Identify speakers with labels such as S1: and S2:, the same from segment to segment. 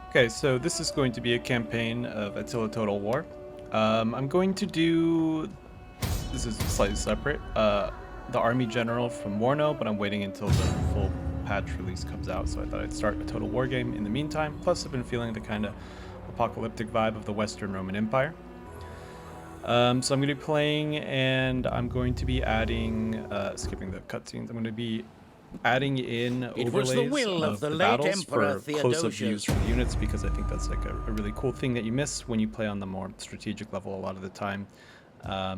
S1: Okay, so this is going to be a campaign of Attila Total War. I'm going to do, this is slightly separate, the Army General from Warno, but I'm waiting until the full patch release comes out, so I thought I'd start a Total War game in the meantime. Plus, I've been feeling the kind of apocalyptic vibe of the Western Roman Empire. So I'm going to be playing, and I'm going to be adding, skipping the cutscenes, I'm going to be adding in overlays of the battles for close-up views from the units, because I think that's like a really cool thing that you miss when you play on the more strategic level a lot of the time.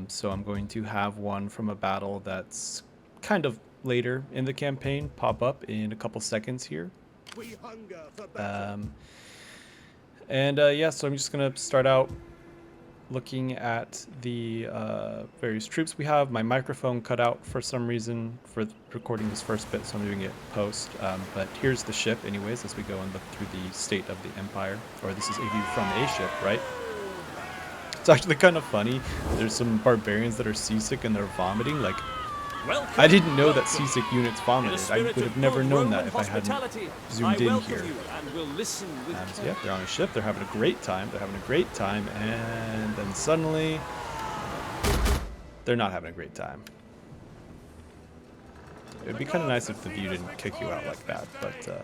S1: So I'm going to have one from a battle that's kind of later in the campaign pop up in a couple seconds here. Yeah, so I'm just going to start out looking at the various troops we have. My microphone cut out for some reason for recording this first bit, so I'm doing it post. But here's the ship anyways, as we go and look through the state of the Empire. Or this is a view from a ship, right? It's actually kind of funny. There's some barbarians that are seasick and they're vomiting. Like, I didn't know that seasick units vomited. I would have never known that if I hadn't zoomed in here. So yeah, they're on a ship. They're having a great time. And then suddenly, they're not having a great time. It would be kind of nice if the view didn't kick you out like that, but there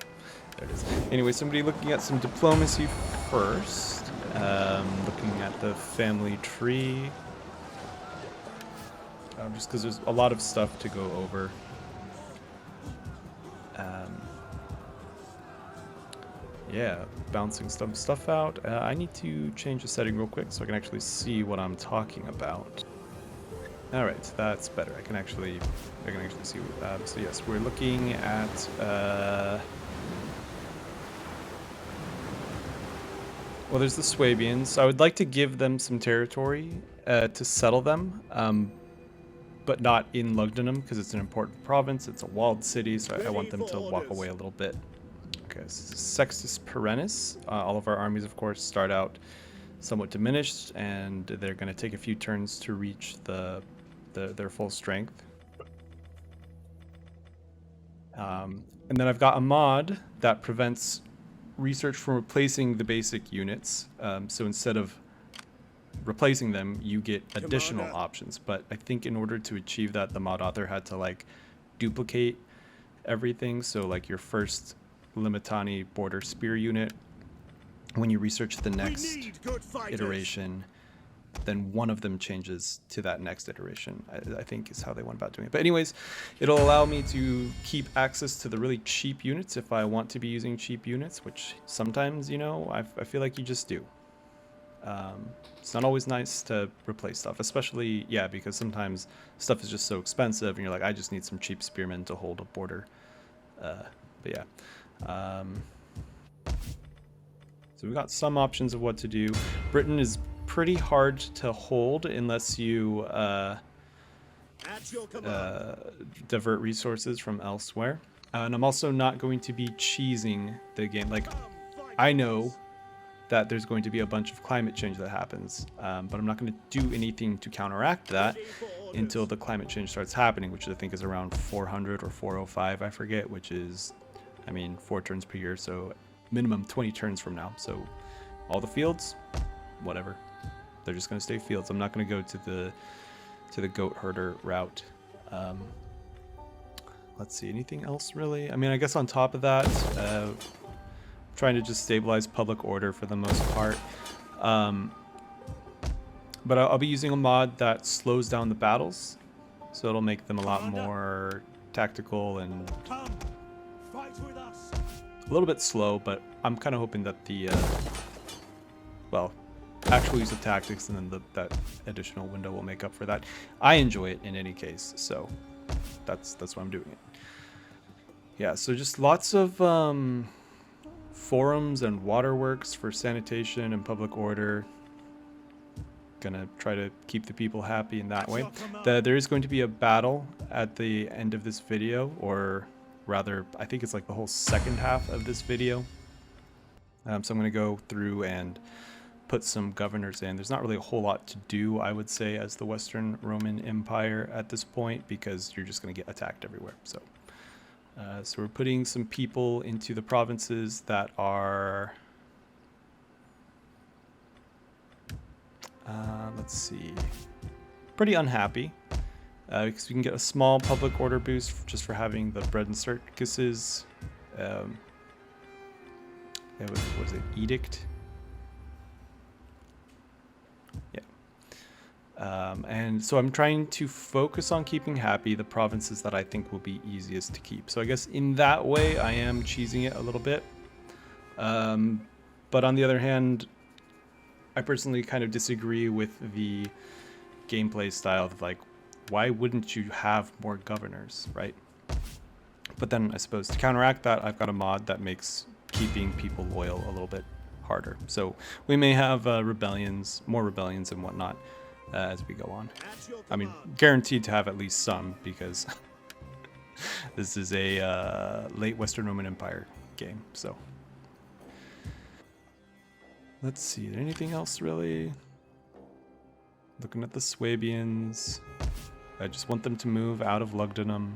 S1: it is. Anyway, somebody looking at some diplomacy first. Looking at the family tree. Just because there's a lot of stuff to go over. Yeah, bouncing some stuff out. I need to change the setting real quick so I can actually see what I'm talking about. All right, that's better. I can actually see. So yes, we're looking at. Well, there's the Swabians. I would like to give them some territory to settle them. But not in Lugdunum, because it's an important province. It's a walled city, so I want them to walk away a little bit. Okay, so Sextus Perennis. All of our armies, of course, start out somewhat diminished, and they're going to take a few turns to reach their full strength. And then I've got a mod that prevents research from replacing the basic units. So instead of replacing them, you get additional options. But I think in order to achieve that, the mod author had to like duplicate everything. So like your first Limitani border spear unit, when you research the next iteration, then one of them changes to that next iteration, I think is how they went about doing it. But anyways, it'll allow me to keep access to the really cheap units if I want to be using cheap units, which sometimes, you know, I feel like you just do. It's not always nice to replace stuff, especially, yeah, because sometimes stuff is just so expensive and you're like, I just need some cheap spearmen to hold a border. But yeah. So we've got some options of what to do. Britain is pretty hard to hold unless you divert resources from elsewhere. And I'm also not going to be cheesing the game. Like, I know that there's going to be a bunch of climate change that happens, but I'm not going to do anything to counteract that until the climate change starts happening, which I think is around 400 or 405, I forget, which is, I mean, 4 turns per year, so minimum 20 turns from now. So all the fields, whatever, they're just going to stay fields. I'm not going to go to the goat herder route. Let's see, anything else really? I mean, I guess on top of that, trying to just stabilize public order for the most part. But I'll be using a mod that slows down the battles, so it'll make them a lot more tactical and a little bit slow, but I'm kind of hoping that the well, actual use of tactics and then that additional window will make up for that. I enjoy it in any case, so that's why I'm doing it. Yeah, so just lots of forums and waterworks for sanitation and public order. Gonna try to keep the people happy in that way. There is going to be a battle at the end of this video, or rather, I think it's like the whole second half of this video. So I'm gonna go through and put some governors in. There's not really a whole lot to do, I would say, as the Western Roman Empire at this point, because you're just gonna get attacked everywhere. So we're putting some people into the provinces that are Let's see. Pretty unhappy because we can get a small public order boost just for having the bread and circuses. Was it edict? Yeah. And so I'm trying to focus on keeping happy the provinces that I think will be easiest to keep. So I guess in that way I am cheesing it a little bit. But on the other hand, I personally kind of disagree with the gameplay style of like, why wouldn't you have more governors, right? But then I suppose to counteract that, I've got a mod that makes keeping people loyal a little bit harder. So we may have more rebellions and whatnot as we go on. I mean, guaranteed to have at least some because this is a late Western Roman Empire game. So let's see, anything else really? Looking at the Swabians. I just want them to move out of Lugdunum.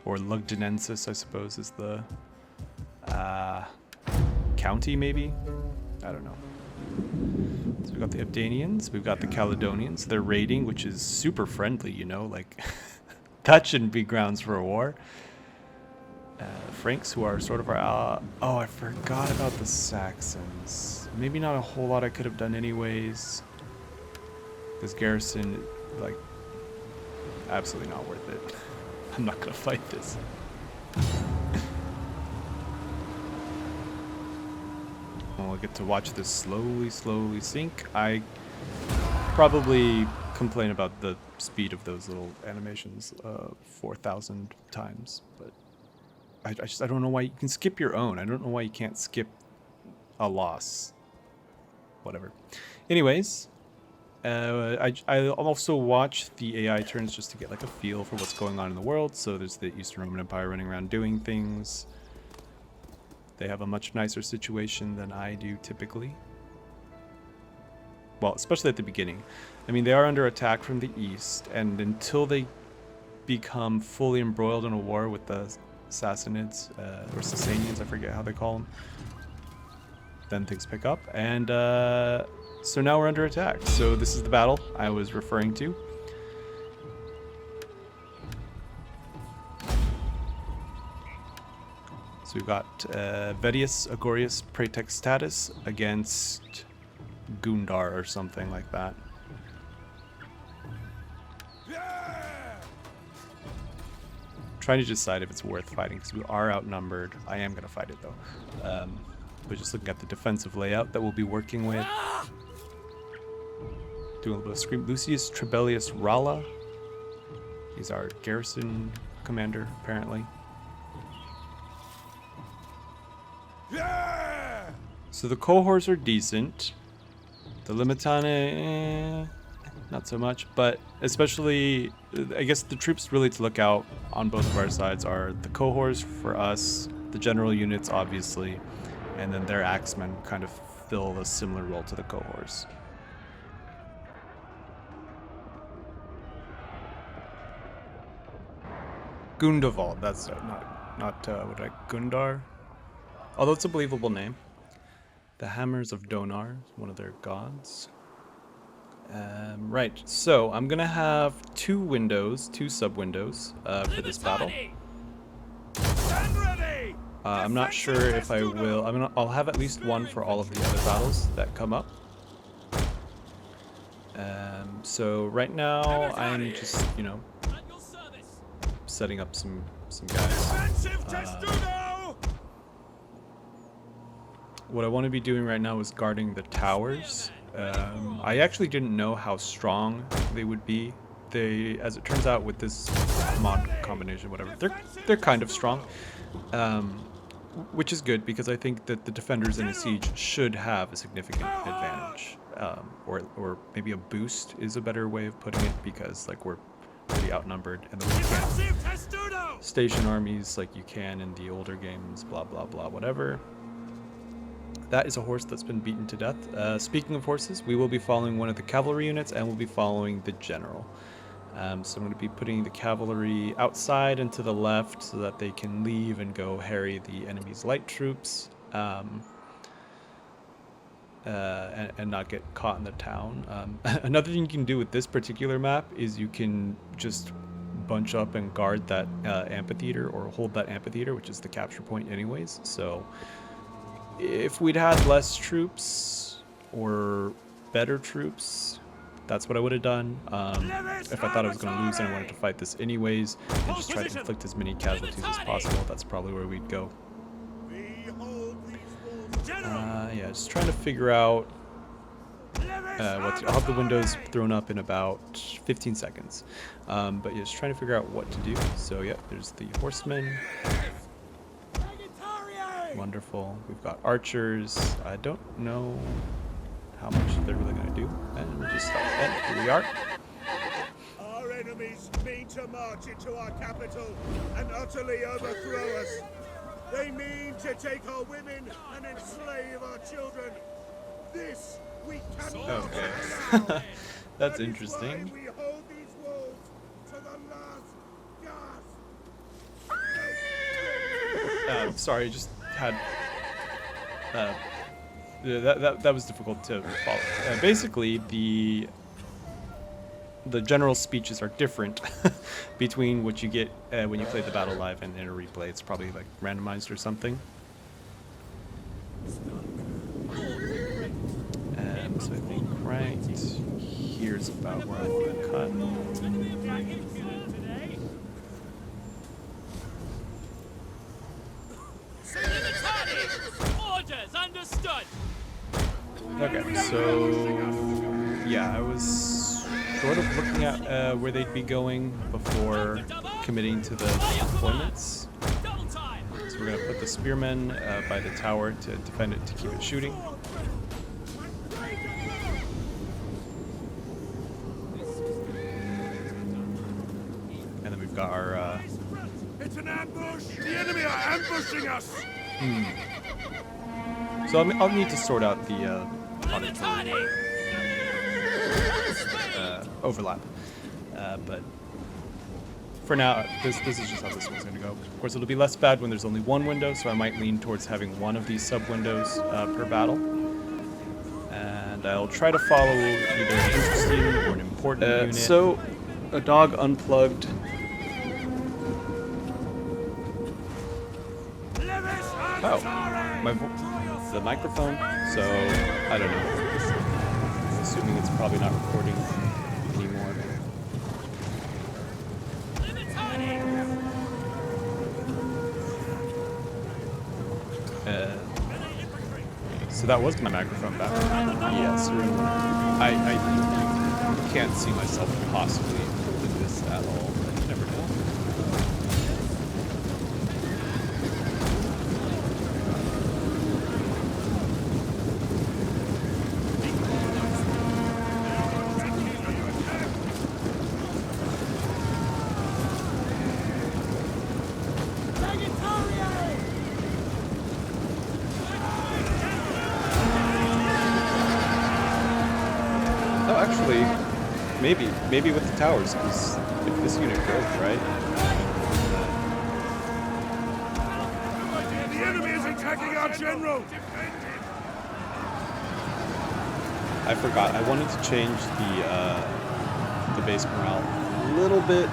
S1: Or Lugdunensis, I suppose, is the county, maybe? I don't know. So we've got the Abdanians, we've got the Caledonians. They're raiding, which is super friendly, you know? Like, that shouldn't be grounds for a war. Franks, who are sort of our... oh, I forgot about the Saxons. Maybe not a whole lot I could have done anyways. This garrison, like, absolutely not worth it. I'm not gonna fight this. I'll get to watch this slowly sink. I probably complain about the speed of those little animations 4,000 times, but I don't know why you can skip your own. I don't know why you can't skip a loss. Whatever. Anyways, I also watch the AI turns just to get like a feel for what's going on in the world. So there's the Eastern Roman Empire running around doing things. They have a much nicer situation than I do typically. Well, especially at the beginning. I mean, they are under attack from the east, and until they become fully embroiled in a war with the Sassanids, or Sasanians, I forget how they call them, then things pick up. And so now we're under attack. So this is the battle I was referring to. So we've got Vedius Agorius Praetextatus against Gundar or something like that. Trying to decide if it's worth fighting because we are outnumbered. I am going to fight it though. But just looking at the defensive layout that we'll be working with. Doing a little bit of scream. Lucius Trebellius Ralla. He's our garrison commander, apparently. So the cohorts are decent. The Limitane, not so much. But especially, I guess the troops really to look out on both of our sides are the cohorts for us, the general units, obviously, and then their axemen kind of fill a similar role to the cohorts. Gundavald, that's not Gundar? Although it's a believable name. The Hammers of Donar, one of their gods. Right, so I'm gonna have two sub-windows for this battle. I'm not sure if I will. I'll have at least one for all of the other battles that come up. So right now I'm just, you know, setting up some guys. What I want to be doing right now is guarding the towers. I actually didn't know how strong they would be. They, as it turns out, with this mod combination, whatever, they're kind of strong, which is good because I think that the defenders in a siege should have a significant advantage, or maybe a boost is a better way of putting it because like we're pretty outnumbered and then we can't station armies like you can in the older games. Blah blah blah, whatever. That is a horse that's been beaten to death. Speaking of horses, we will be following one of the cavalry units and we'll be following the general. So I'm going to be putting the cavalry outside and to the left so that they can leave and go harry the enemy's light troops. and not get caught in the town. Another thing you can do with this particular map is you can just bunch up and guard that amphitheater, or hold that amphitheater, which is the capture point anyways. So if we'd had less troops or better troops, that's what I would have done. If I thought I was going to lose and I wanted to fight this anyways and just try to inflict as many casualties as possible, that's probably where we'd go. Yeah, just trying to figure out what to, I'll have the windows thrown up in about 15 seconds. But yeah, just trying to figure out what to do. So yeah, there's the horsemen. Wonderful. We've got archers. I don't know how much they're really going to do. And we'll just stop. And here we are.
S2: Our enemies mean to march into our capital and utterly overthrow us. They mean to take our women and enslave our children. This we cannot allow.
S1: That's interesting.
S2: That is why we hold these walls to the last gasp.
S1: Sorry, just had that was difficult to follow. Basically, the general speeches are different between what you get when you play the battle live and in a replay. It's probably like randomized or something. So I think right here's about where I'm going to cut.
S3: Orders understood.
S1: Okay, so yeah, I was sort of looking at where they'd be going before committing to the deployments. So we're going to put the spearmen by the tower to defend it, to keep it shooting. And then we've got our...
S2: It's an ambush! The enemy are ambushing us!
S1: So I'll need to sort out the auditory overlap. But for now, this is just how this one's going to go. Of course, it'll be less bad when there's only one window, so I might lean towards having one of these sub-windows per battle. And I'll try to follow either an interesting or an important unit. So, a dog unplugged. Oh, the microphone, so I don't know. Assuming it's probably not recording anymore. So that was my microphone back. Yes, I can't see myself possibly in this at all. I never know. Maybe with the towers, because if this unit broke, right?
S2: The enemy is attacking our general!
S1: I forgot. I wanted to change the base morale a little bit.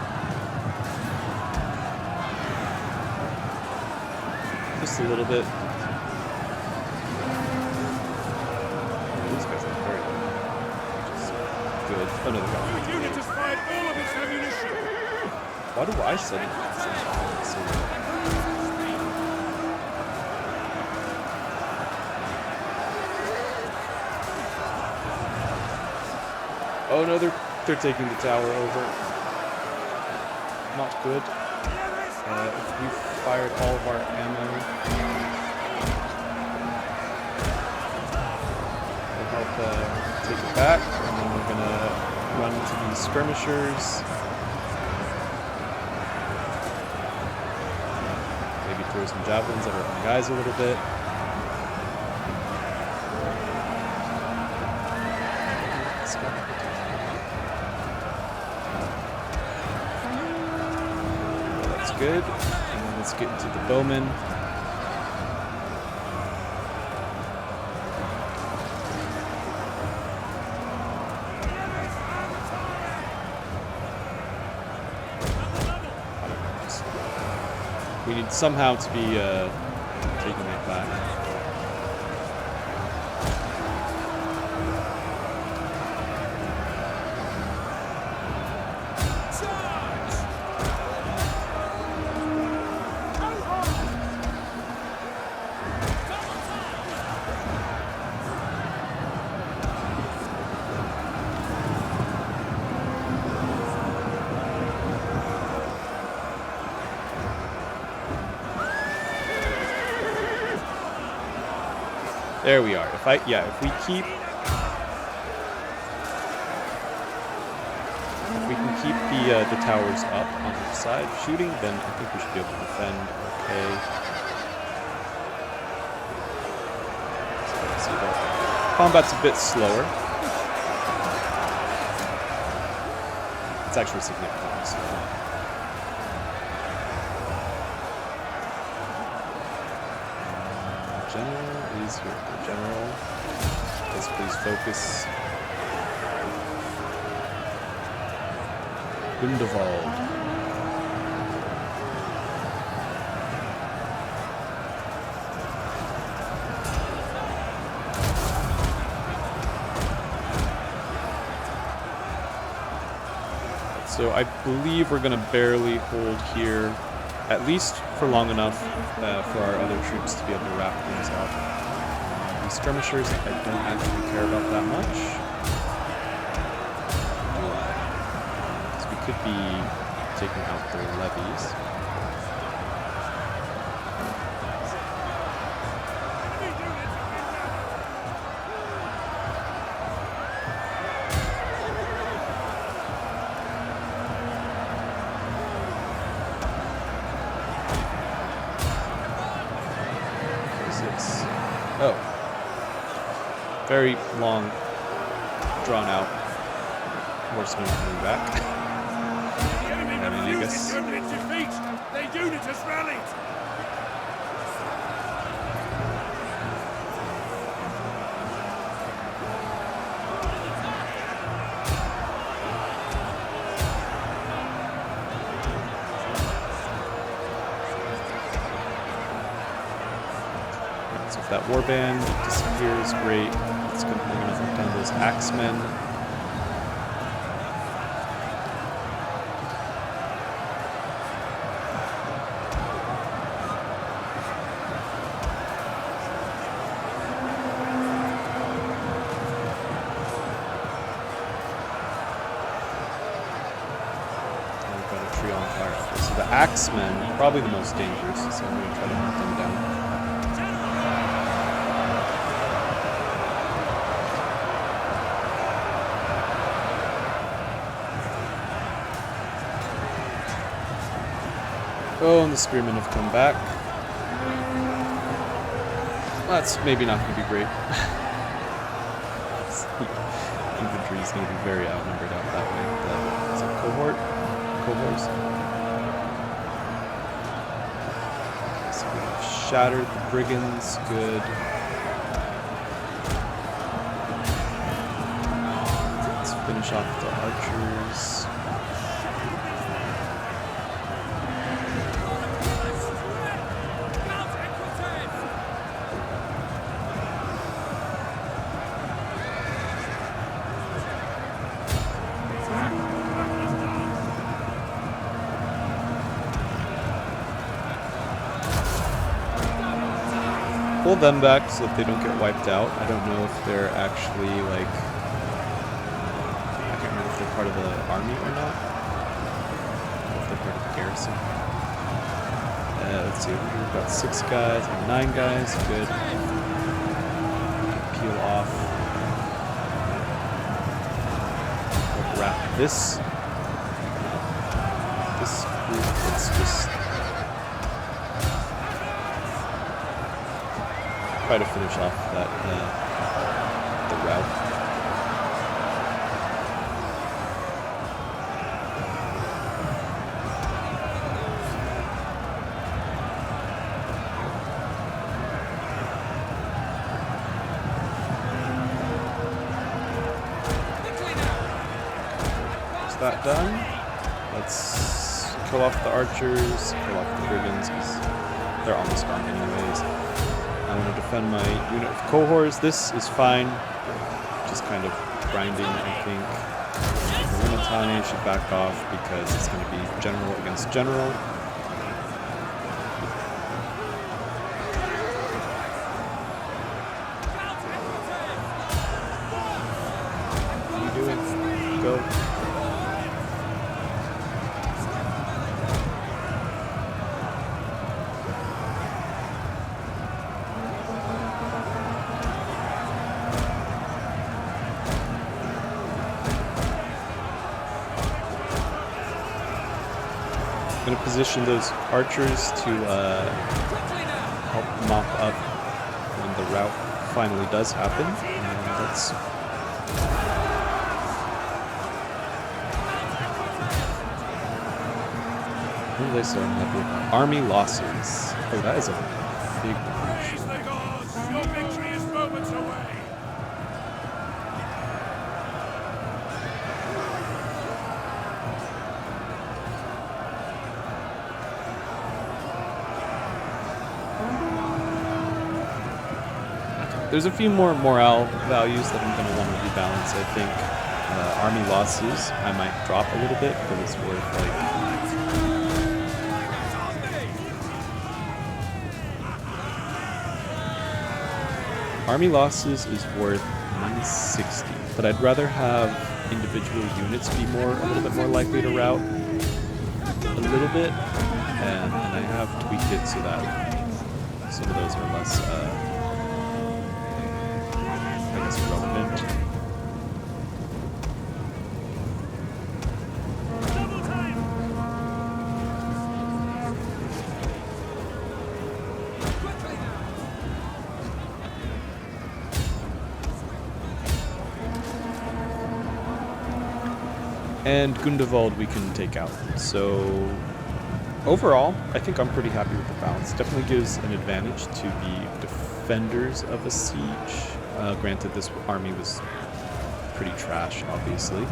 S1: Just a little bit. These guys are very good. Which is good. Oh no, they got why do I suddenly Oh no, they're taking the tower over. Not good. If we fired all of our ammo, we'll help take it back, and then we're gonna run into these skirmishers. Throw some javelins at our guys a little bit. Well, that's good. And then let's get into the bowmen. We need somehow to be taking it back. There we are. If we can keep the towers up on each side shooting, then I think we should be able to defend okay. So see that combat's a bit slower. It's actually significantly slower. General is here. The general. Let's please focus. Gundevald. So I believe we're going to barely hold here, at least for long enough for our other troops to be able to wrap things up. These skirmishers, I don't actually care about that much. Because we could be taking out their levies. Oh. Very long, drawn out horsemen coming back. I mean, I guess.
S2: Their unit has rallied.
S1: So if that warband disappears, great. It's good. We're gonna put down those axemen. And we've got a tree on fire. Okay, so the axemen, probably the most dangerous, so I'm gonna try to hunt them down. Oh, and the spearmen have come back. That's maybe not going to be great. Infantry is going to be very outnumbered out that way. Is it cohort? Cohorts? So we've shattered the brigands. Good. Let's finish off the archers. Pull them back so that they don't get wiped out. I don't know if they're actually, like, I can't remember if they're part of the army or not. Or if they're part of the garrison. Let's see, we've got 6 guys and 9 guys. Good. Peel off. We'll wrap this group. Let's just try to finish off that the route. Is that done? Let's kill off the archers, kill off the brigands, because they're almost gone anyways. I want to defend my unit of cohorts. This is fine. Just kind of grinding, I think. The Limitane should back off because it's going to be general against general. What are you doing? Go. I'm going to position those archers to help mop up when the rout finally does happen. And let's... What did I start with? Army losses. Oh, that is a big one.
S2: Praise the gods! Your victory is moments away!
S1: There's a few more morale values that I'm going to want to rebalance, I think. Army losses, I might drop a little bit, but it's worth, like... Army losses is worth 160, but I'd rather have individual units be a little bit more likely to rout a little bit, and I have tweaked it so that some of those are less, I guess, relevant. And Gundevald we can take out. So overall, I think I'm pretty happy with the balance. Definitely gives an advantage to the defenders of a siege. Granted, this army was pretty trash, obviously.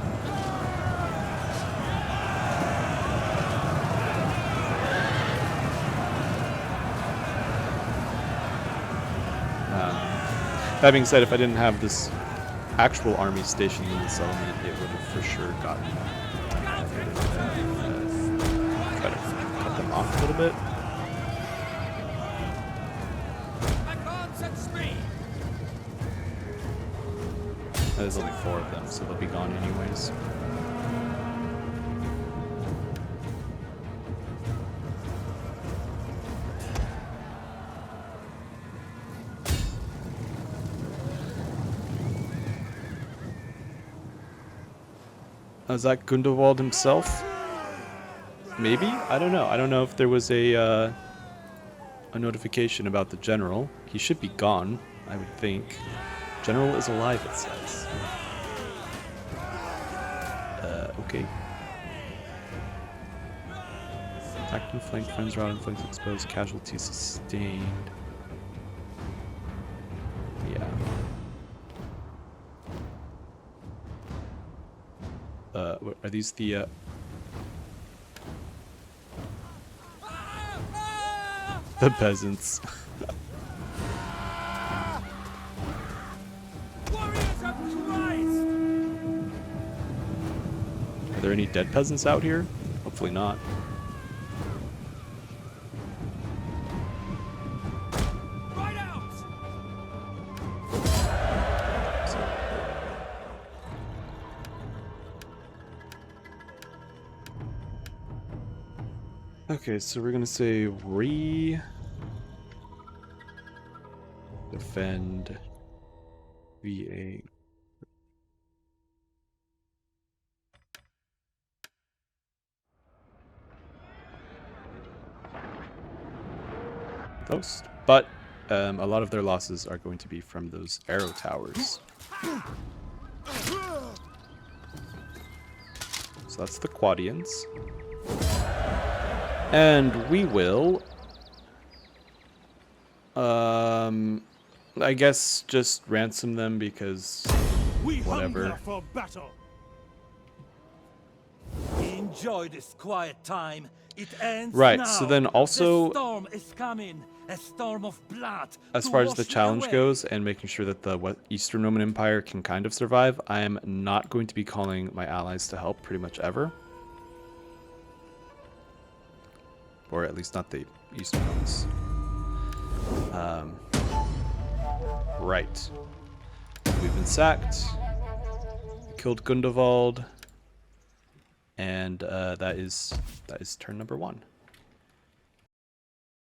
S1: That being said, if I didn't have this actual army stationed in the settlement, it would have for sure gotten try to cut them off a little bit. There's only 4 of them, so they'll be gone anyways. Is that Gundevald himself? Maybe? I don't know. I don't know if there was a notification about the general. He should be gone, I would think. General is alive, it says. Okay. Attacked and flanked, friends routed, flanks exposed, casualties sustained. Yeah. Are these the, the peasants? Are there any dead peasants out here? Hopefully not. Okay, so we're gonna say defend VA. Those, but a lot of their losses are going to be from those arrow towers. So that's the Quadians. And we will, I guess, just ransom them because whatever.
S2: For battle.
S3: Enjoy this quiet time. It ends
S1: Right,
S3: now.
S1: so then also-
S3: The storm is coming. A storm of blood.
S1: As
S3: to
S1: far as
S3: wash
S1: the
S3: it
S1: challenge
S3: away.
S1: goes and making sure that the Eastern Roman Empire can kind of survive, I am not going to be calling my allies to help pretty much ever. Or at least not the Eastern ones. Right. We've been sacked. Killed Gundevald. And that is turn number 1.